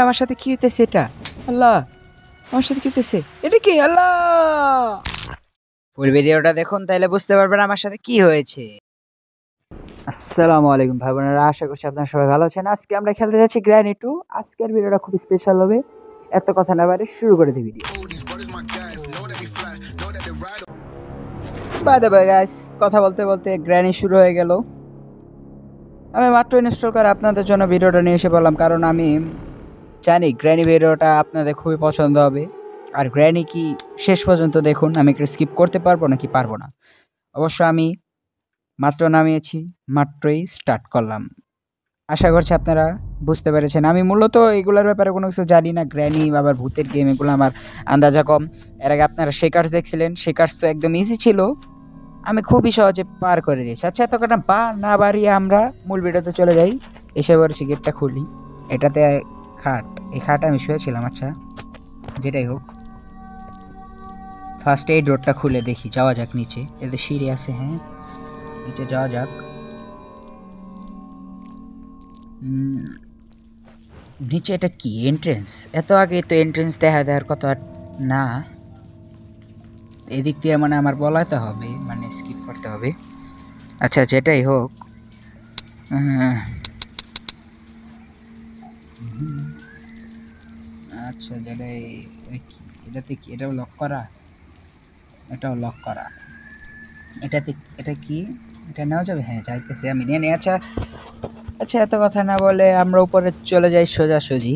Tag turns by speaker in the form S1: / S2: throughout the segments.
S1: আমার সাথে কি হইতেছে এটা? আল্লাহ, আমার সাথে কি হইতেছে? এটা কি? আল্লাহ! ফুল ভিডিওটা দেখুন, তাইলে বুঝতে পারবেন আমার সাথে কি হয়েছে। আসসালামু আলাইকুম ভাই বোনেরা, আশা করছি আপনারা সবাই ভালো আছেন। আজকে আমরা খেলতে যাচ্ছি গ্র্যানি 2। আজকের ভিডিওটা খুব স্পেশাল হবে। এত কথা না বাইরে শুরু করে দিই video. By the by guys, কথা বলতে বলতে গ্র্যানি শুরু হয়ে গেল। আমি মাত্র ইনস্টল করে আপনাদের জন্য ভিডিওটা নিয়ে এসে বললাম, কারণ আমি জানি গ্র্যানি ভিডিওটা আপনাদের খুবই পছন্দ হবে। আর গ্র্যানি কি শেষ পর্যন্ত দেখুন, আমি একটু স্কিপ করতে পারবো নাকি পারবো না। অবশ্য আমি মাত্র নামিয়েছি, মাত্রই স্টার্ট করলাম। আশা করছি আপনারা বুঝতে পেরেছেন। আমি মূলত এগুলোর ব্যাপারে কোনো কিছু জানি না। গ্র্যানি আবার ভূতের গেম, এগুলো আমার আন্দাজা কম। এর আগে আপনারা শেকার্স দেখছিলেন, শেকার্স তো একদম ইজি ছিল, আমি খুবই সহজে পার করে দিয়েছি। আচ্ছা, এত কথা না বাড়িয়ে আমরা মূল ভিডিওতে চলে যাই। এসে পড়েছি, গেটটা খুলি। এটাতে খাট, এই খাটে আমি শুয়েছিলাম। আচ্ছা, যেটাই হোক, ফার্স্ট এই ডোরটা খুলে দেখি, যাওয়া যাক নিচে। এতে সিঁড়ি আছে, হ্যাঁ নিচে যাওয়া যাক। নিচে এটা কি এন্ট্রেন্স? এত আগে তো এন্ট্রেন্স দেখা দেওয়ার কথা না। এদিক দিয়ে মানে আমার বলাতে হবে, মানে স্কিপ করতে হবে। আচ্ছা, যেটাই হোক, আচ্ছা যেটাই, কি এটাতে কি? এটাও লক করা, এটাও লক করা। এটাতে এটা কি? এটা নেওয়া যাবে? হ্যাঁ যাইতেছে, আমি নিয়ে নিই। আচ্ছা আচ্ছা, এত কথা না বলে আমরা উপরে চলে যাই সোজাসুজি।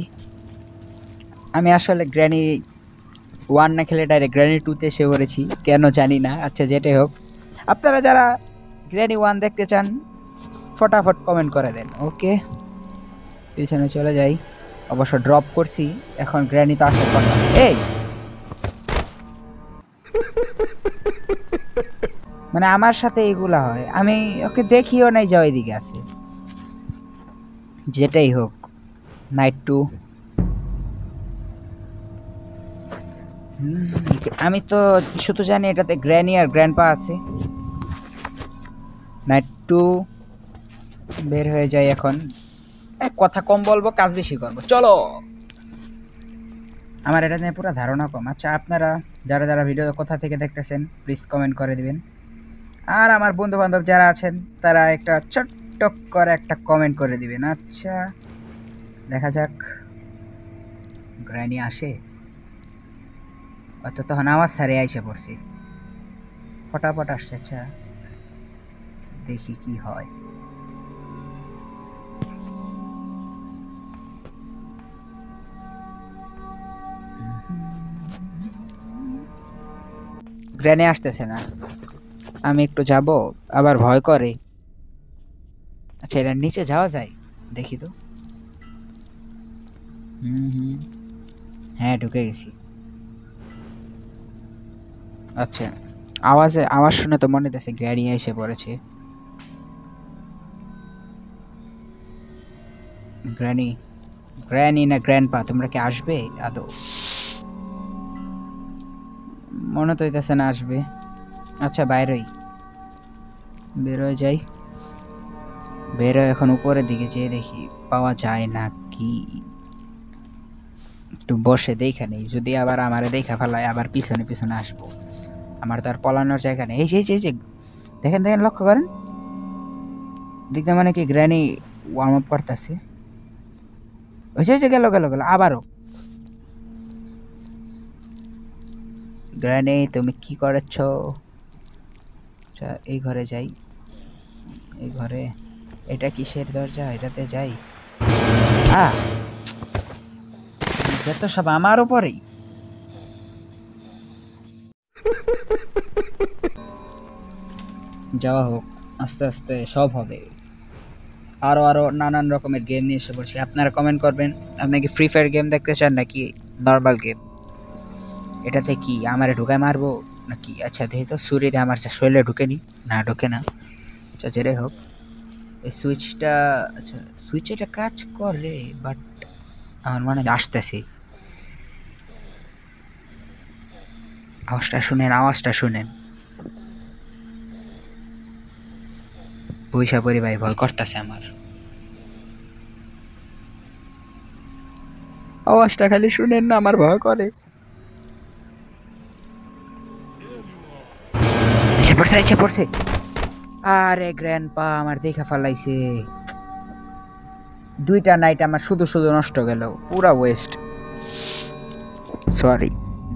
S1: আমি আসলে গ্র্যানি 1 না খেলে ডাইরেক্ট গ্র্যানি 2-তে এসে পড়েছি, কেন জানি না। আচ্ছা যেটাই হোক, আপনারা যারা গ্র্যানি 1 দেখতে চান ফটাফট কমেন্ট করে দেন। ওকে, পিছনে চলে যাই। অবশ্য ড্রপ করছি, এখন গ্র্যানি তো আসার কথা। এই মানে আমার সাথে এইগুলা হয়, আমি ওকে দেখিও নাই যে ওইদিকে আছে। যেটাই হোক, নাইট 2। আমি তো শুধু জানি এটাতে গ্র্যানি আর গ্র্যান্ডপা আছে। নাইট 2 বের হয়ে যায় এখন। কথা কম বলবো, কাজ বেশি করবো, চলো। আমার এটা নিয়ে পুরো ধারণা কম। আচ্ছা, আপনারা যারা যারা ভিডিও কোথা থেকে দেখতেছেন প্লিজ কমেন্ট করে দিবেন। আর আমার বন্ধু বান্ধব যারা আছেন তারা একটা ছোট্ট করে একটা কমেন্ট করে দিবেন। আচ্ছা দেখা যাক, গ্র্যানি আসে হয়তো, তখন আমার সারে আইসে পড়ছি, ফটাফট আসছে। আচ্ছা দেখি কি হয়। গ্র্যানি আসতেছে না, আমি একটু যাব, আবার ভয় করে। আচ্ছা, এটার নিচে যাওয়া যায়, দেখি তো। হ্যাঁ ঢুকে গেছি। আচ্ছা, আওয়াজ শুনে তো মনে হচ্ছে গ্র্যানি এসে পড়েছে। গ্র্যানি, গ্র্যানি না গ্র্যান্ডপা, তোমরা কি আসবে আদৌ? মনে তো হইতেছে না আসবে। আচ্ছা বাইরেই, বেরোয় যাই। বেরোয় এখন উপরের দিকে যেয়ে দেখি পাওয়া যায় না কি। একটু বসে দেখে নেই, যদি আবার আমারে দেখা ফেলায় আবার পিছনে পিছনে আসবো। আমার তো আর পলানোর জায়গা নেই। এই যে দেখেন দেখেন, লক্ষ্য করেন দিকটা, মানে কি গ্র্যানি ওয়ার্ম আপ করতেছে। ওই যে গেল গেল গেল আবারও। গ্র্যানি তুমি কি করেছ? আচ্ছা এই ঘরে যাই, এই ঘরে। এটা কিসের দরজা? এটাতে যাই। যত সব আমার উপরেই। যাওয়া হোক, আস্তে আস্তে সব হবে। আরো আরো নানান রকমের গেম নিয়ে এসে পড়ছি। আপনারা কমেন্ট করবেন, আপনি কি ফ্রি ফায়ার গেম দেখতে চান নাকি নর্মাল গেম? এটাতে কি আমারে ঢুকায় মারবো নাকি? আচ্ছা দেখি তো, শরীরে আমার শরীরে ঢুকেনি, না ঢুকে না। আচ্ছা যেটাই হোক, এই সুইচটা, আচ্ছা সুইচ এটা কাজ করে, বাট আমার মনে হয় আসতেছি। আওয়াজটা শুনেন, আওয়াজটা শুনেন। পয়সা পরি ভাই, ভয় করতেছে আমার। আওয়াজটা খালি শুনেন না, আমার ভয় করে। এসে পড়ছে, এসে পড়ছে। আরে গ্র্যান্ডপা আমার দেখা ফেলাইছে। 2টা নাইট আমার শুধু শুধু নষ্ট গেল, পুরা ওয়েস্ট। সরি,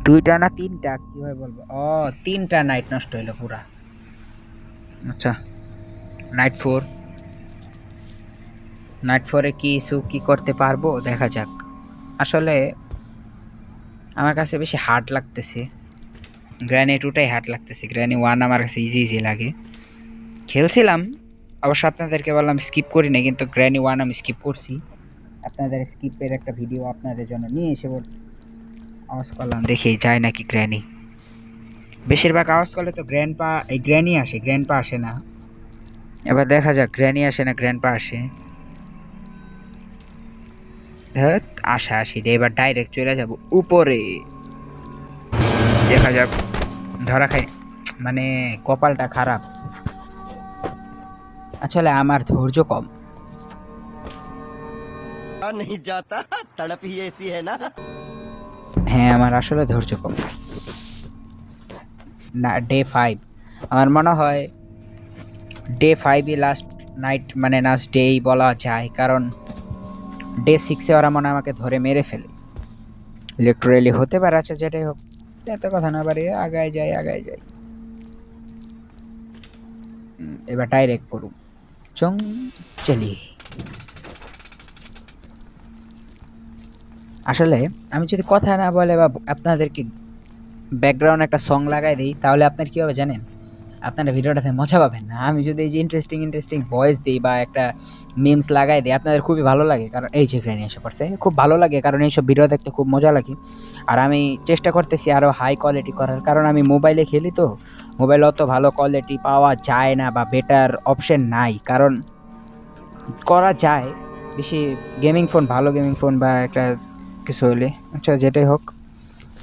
S1: 2টা না 3টা, কিভাবে বলবো, ও 3টা নাইট নষ্ট হইলো পুরা। আচ্ছা, নাইট 4, নাইট 4-এ কি করতে পারবো দেখা যাক। আসলে আমার কাছে বেশি হার্ড লাগতেছে, গ্র্যানি 2টাই হার্ড লাগতেছে। গ্র্যানি 1 আমার কাছে ইজি ইজি লাগে। খেলছিলাম, অবশ্য আপনাদেরকে বললাম স্কিপ করি না, কিন্তু গ্র্যানি 1 আমি স্কিপ করছি। আপনাদের স্কিপের একটা ভিডিও আপনাদের জন্য নিয়ে এসে আওয়াজ করলাম, দেখি যায় নাকি গ্র্যানি। বেশিরভাগ আওয়াজ করলে তো গ্র্যানি আসে, গ্র্যান্ডপা আসে না। এবার দেখা যাক গ্র্যানি আসে না গ্র্যান্ডপা আসে। হ্যাঁ, আসি রে, এবার ডাইরেক্ট চলে যাব উপরে। দেখা যাক, ধরা খাই, মানে কপালটা খারাপ। আসলে আমার ধৈর্য কম।
S2: नहीं जाता तड़प ही ऐसी है ना।
S1: হ্যাঁ, আমার আসলে ধৈর্য কম। না, ডে 5 আমার মনে হয়, ডে 5-ই লাস্ট নাইট, মানে লাস্ট ডেই বলা যায়, কারণ ডে 6-এ ওরা মনে হয় আমাকে ধরে মেরে ফেলে। লিটারেলি হতে পারে। আচ্ছা, যেটাই হোক, এত কথা না বাড়িয়ে আগায় যাই, আগায় যাই। এবার ডাইরেক্ট করুন, চং চলি। আসলে আমি যদি কথা না বলে বা আপনাদেরকে ব্যাকগ্রাউন্ড একটা সং লাগাই দিই, তাহলে আপনার কী হবে জানেন? আপনারা ভিডিওটাতে মজা পাবেন না। আমি যদি এই যে ইন্টারেস্টিং ভয়েস দিই বা একটা মিমস লাগাই দিই, আপনাদের খুবই ভালো লাগে, কারণ এই যে গ্র্যানি এসে পড়ছে, খুব ভালো লাগে, কারণ এইসব ভিডিও দেখতে খুব মজা লাগে। আর আমি চেষ্টা করতেছি আরও হাই কোয়ালিটি করার, কারণ আমি মোবাইলে খেলি তো, মোবাইলে অত ভালো কোয়ালিটি পাওয়া যায় না বা বেটার অপশন নাই, কারণ করা যায় বেশি গেমিং ফোন, ভালো গেমিং ফোন বা একটা কিছু হলে। আচ্ছা, যেটাই হোক,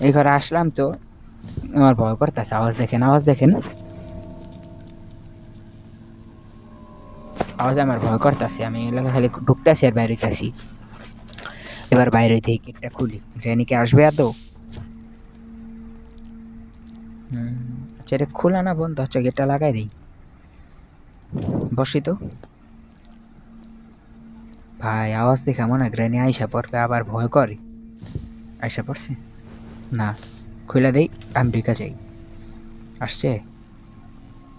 S1: এই ঘরে আসলাম তো আমার ভয় করতেছে। আওয়াজ দেখেন, আওয়াজ দেখেন, আওয়াজ আমার ভয় করতেছে। আমি এলাকা খালি ঢুকতেছি আর বাইরে হইতেছি। এবার বাইরে হইতে গেটটা খুলি, গ্র্যানিকে আসবে এত। আচ্ছা, এটা খোলা না বন্ধ? আচ্ছা, গেটটা লাগাই দিই, বসি তো। ভাই, আওয়াজ দেখে মনে হয় গ্র্যানি আইসা পড়বে, আবার ভয় করে। আইসা পড়ছে না, খুলে দেই, আমি ঢুকা যাই। আসছে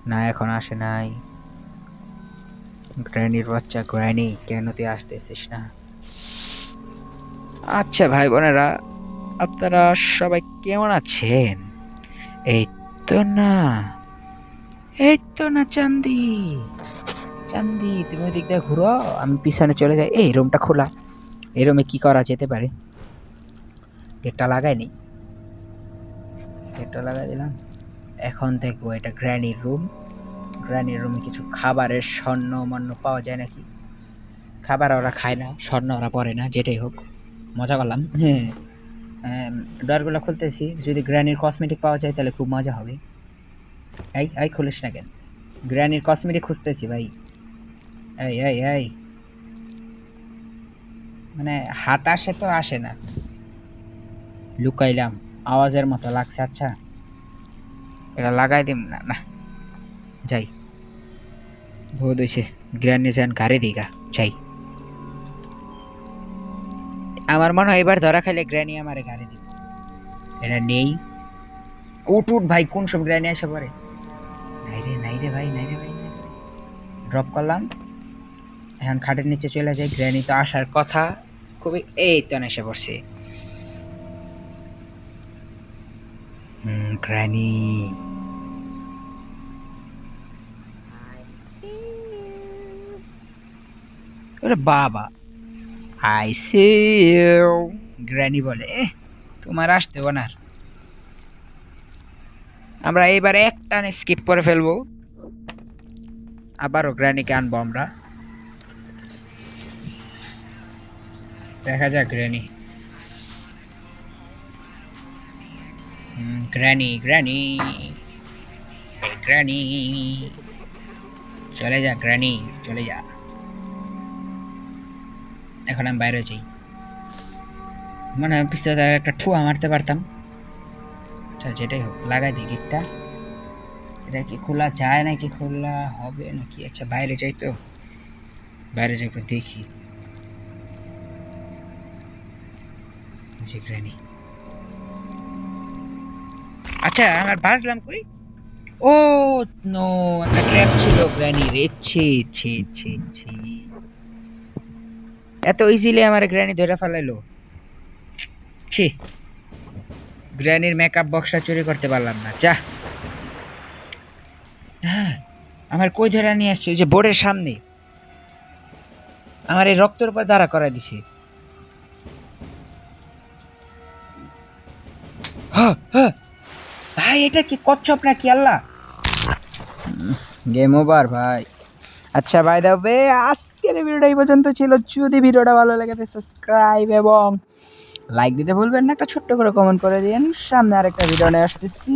S1: না, এখন আসে নাই। গ্র্যানির বাচ্চা, গ্র্যানি কেন তুই আসতেছিস না? আচ্ছা ভাই বোনেরা, আপনারা সবাই কেমন আছেন? এই তো না, এই তো না চান্দি, চান্দি তুমি ওই দিক দিয়ে ঘুরো, আমি পিছনে চলে যাই। এই রুমটা খোলা, এই রুমে কি করা যেতে পারে? গেটটা লাগাইনি, গেটটা লাগাই দিলাম। এখন দেখবো এটা গ্র্যানির রুম। গ্র্যানির রুমে কিছু খাবারের স্বর্ণ মন্য পাওয়া যায় নাকি। খাবার ওরা খায় না, স্বর্ণ ওরা পরে না, যেটাই হোক, মজা করলাম। হ্যাঁ, ডরগুলো খুলতেছি, যদি গ্র্যানির কসমেটিক পাওয়া যায় তাহলে খুব মজা হবে। এই এই খুলিস না কেন? গ্র্যানির কসমেটিক খুঁজতেছি ভাই। এই এই এই, মানে হাত আসে তো আসে না। লুকাইলাম, আওয়াজের মতো লাগছে। আচ্ছা, এটা লাগাই দিম না, না যাই, বহুত হয়েছে। গ্র্যানি যান গাড়ি দিগা যাই। আমার মনে হয় এবার ধরা খাইলে গ্র্যানি আমারে গাড়ি দিব। এটা নেই, উঠ উঠ ভাই, কোন সব গ্র্যানি আসে পরে? নাই রে, নাই রে ভাই, নাই রে ভাই। ড্রপ করলাম, এখন খাটের নিচে চলে যাই। গ্র্যানি তো আসার কথা খুবই, এই তো এসে পড়ছে। গ্র্যানি, ওরে বাবা, আই সি ইউ। গ্র্যানি বলে, তোমার আসতে না। আমরা এইবারে এক টানে স্কিপ করে ফেলবো, আবারও গ্র্যানিকে আনবো আমরা। দেখা যাক গ্র্যানি, গ্র্যানি গ্র্যানি, এই গ্র্যানি, চলে যা গ্র্যানি, চলে যা। এখন আমি বাইরে যাই। মনে হয় পিছনে তার একটা ঠুয়া মারতে পারতাম। আচ্ছা যেটাই হোক, লাগাই দিই গেটটা। এটা কি খোলা যায় নাকি খোলা হবে নাকি? আচ্ছা বাইরে যাই তো, বাইরে যাই একটু দেখি। গ্র্যানি, আচ্ছা আমার বাজলাম কই? ও নো, একটা ট্র্যাপ ছিল গ্র্যানি রে। ছি ছি ছি ছি, এত ইজিলি আমার গ্র্যানি ধরে ফেলাইলো। ছি, গ্র্যানির মেকআপ বক্সটা চুরি করতে পারলাম না, যা। হ্যাঁ, আমার কই ধরে নিয়ে আসছে? ওই যে বোর্ডের সামনে আমার এই রক্তের উপর দাঁড়া করাই দিছে। হ্যাঁ হ্যাঁ, ভাই এটা কি কচ্ছপ নাকি আল্লাহ? গেম ওভার ভাই। আচ্ছা বাই দ্য ওয়ে, আজকের এই ভিডিওটা এই পর্যন্ত ছিল। যদি ভিডিওটা ভালো লাগে তো সাবস্ক্রাইব এবং লাইক দিতে ভুলবেন না। একটা ছোট্ট করে কমেন্ট করে দিন। সামনে আরেকটা ভিডিও নিয়ে আসতেছি।